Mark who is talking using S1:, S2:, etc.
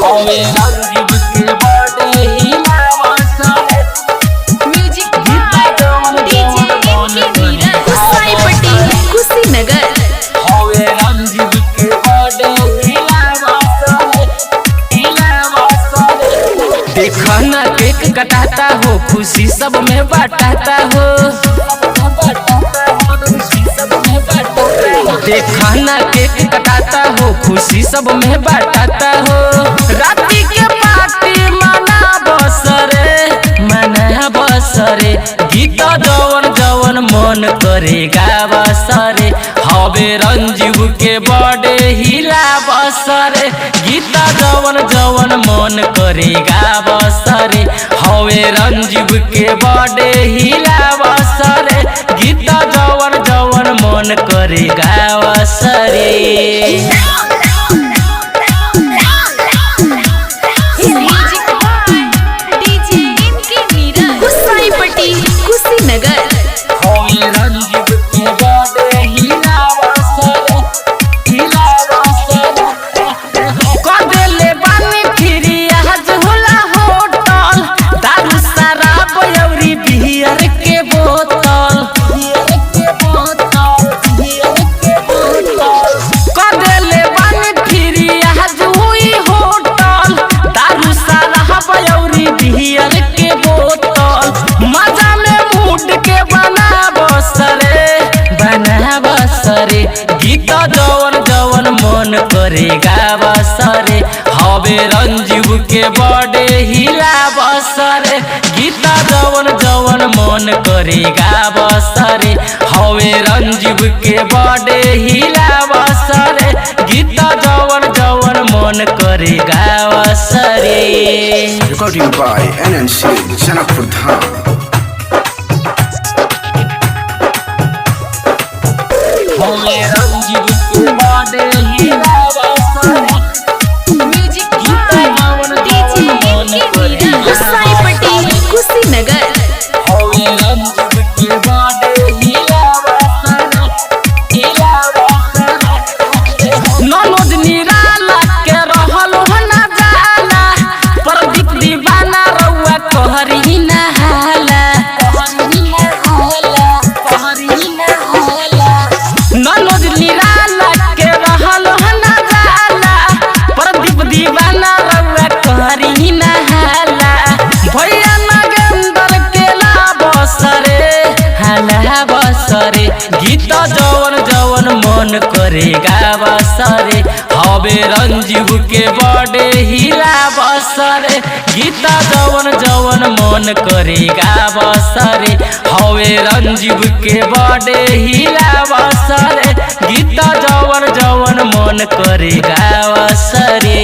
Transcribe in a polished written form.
S1: हवे रंजीव के बर्थडे हिलावा सारे
S2: म्यूजिक डीजे कुसाईपट्टी कुशीनगर।
S1: हवे रंजीव के बर्थडे हिलावा सारे देखना केक कटाता हो खुशी सब में बांटता हो देखना केक कटाता हो खुशी सब में बांटता हो राती के पार्टी मना बसरे गीत जवन जवन मन करेगा बसरे हवे रंजीव के बर्थडे हिला बसरे गीत जवन जवन मन करेगा बसरे हवे रंजीव के बर्थडे हिला बसरे गीत जवन जवन मन करेगा बसरे
S2: कुसाईपट्टी कुशीनगर।
S1: हवे रंजीव के बर्थडे हिला बसरे कदेले बानी फिरी आज होला होटल दारू शराब अउरी बियर के बोतल कदेले बानी फिरी आज हुई होटल दारू शराब अउरी बियर के बोतल मजा में मूड के बना बसरे गीत जवन जवन मन करेगा बसरे हवे रंजीव के बर्थडे हिला बसरे गीत जवन जवन मन करेगा बसरे हवे रंजीव के बर्थडे हिला बसरे गीत जवन जवन मन करेगा बसरे
S3: Recording by NNC Janakpur Dham।
S1: हवे रंजीव के बर्थडे हिला बसरे
S2: म्यूजिक
S1: गीत जवन जवन मन करेगा
S2: कुसाईपट्टी कुशीनगर।
S1: हवे रंजीव के बर्थडे हिला बसरे ननोद निराला के रहल हो ना जाला प्रदीप दीवाना रउआ कहरी ना हाला ननोद निराला के रहल हो ना जाला प्रदीप दीवाना रउआ कहरी ना हाला भैया नागेंद्र के ला बसरे गीत जवन जवन मन करेगा बसरे हवे रंजीव के बर्थडे हिला बसरे गीत जवन जवन मन करेगा बसरे हवे रंजीव के बर्थडे हिला बसरे गीत जवन जवन मन करेगा बसरे।